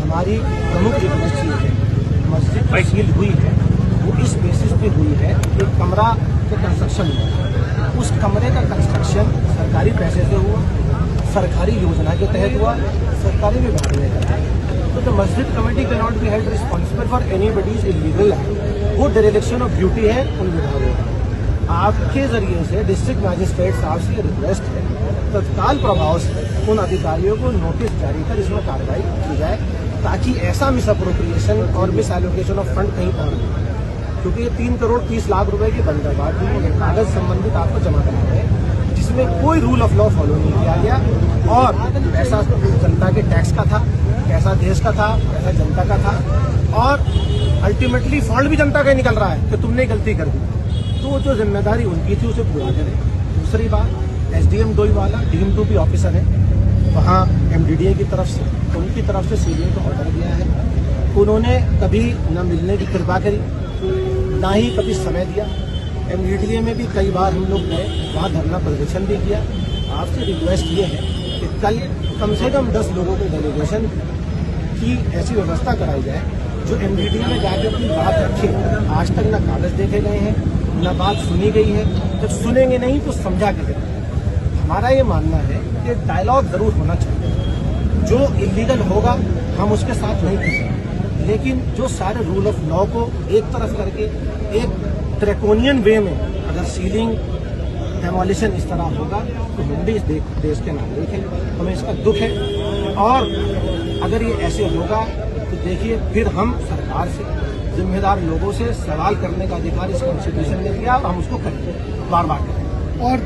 हमारी प्रमुख रिक्वेस्ट ये है, मस्जिद की सील हुई है वो इस बेसिस पे हुई है कि कमरा का कंस्ट्रक्शन हुआ, उस कमरे का कंस्ट्रक्शन सरकारी पैसे से हुआ, सरकारी योजना के तहत हुआ, सरकारी विभाग ने कराया। तो द मस्जिद committee can not be held responsible for anybody's illegal act. वो डायरेक्शन ऑफ ड्यूटी है उन विभागों का। आपके जरिए से डिस्ट्रिक्ट मैजिस्ट्रेट साहब से रिक्वेस्ट है, तत्काल प्रभाव से उन अधिकारियों को नोटिस जारी कर इसमें कार्रवाई की जाए, ताकि ऐसा मिस अप्रोप्रिएशन और मिस एलोकेशन ऑफ फंड कहीं और नहीं। क्योंकि ये 3 करोड़ 30 लाख रुपए की बंदरबांट कागज संबंधित आपको जमा करना है, जिसमें कोई रूल ऑफ लॉ फॉलो नहीं किया गया और पैसा जनता के टैक्स का था, पैसा देश का था, पैसा जनता का था और अल्टीमेटली फंड भी जनता का निकल रहा है कि तुमने गलती कर दी। तो जो जिम्मेदारी उनकी थी उसे पूरा करें। दूसरी बात, एसडीएम डोईवाला डीएम 2 भी ऑफिसर है, वहाँ एमडीडीए की तरफ से उनकी तरफ से सीलिंग को ऑर्डर दिया है। उन्होंने कभी न मिलने की कृपा करी, ना ही कभी समय दिया। एमडीडीए में भी कई बार हम लोग गए, वहाँ धरना प्रदर्शन भी किया। आपसे रिक्वेस्ट ये है कि कल कम से कम 10 लोगों के डेलीगेशन की ऐसी व्यवस्था कराई जाए जो एमडीडीए में जाकर अपनी बात रखे। आज तक न कागज देखे गए हैं, न बात सुनी गई है। जब सुनेंगे नहीं तो समझा के देंगे। हमारा ये मानना है कि डायलॉग जरूर होना चाहिए। जो इलीगल होगा हम उसके साथ नहीं खड़े, लेकिन जो सारे रूल ऑफ लॉ को एक तरफ करके एक ड्रैकोनियन वे में अगर सीलिंग डेमोलिशन इस तरह होगा तो हम भी इस देश के नागरिक हैं, हमें इसका दुख है। और अगर ये ऐसे होगा तो देखिए फिर हम सरकार से, जिम्मेदार लोगों से सवाल करने का अधिकार इस कॉन्स्टिट्यूशन ने दिया और हम उसको करेंगे, बार बार करेंगे। और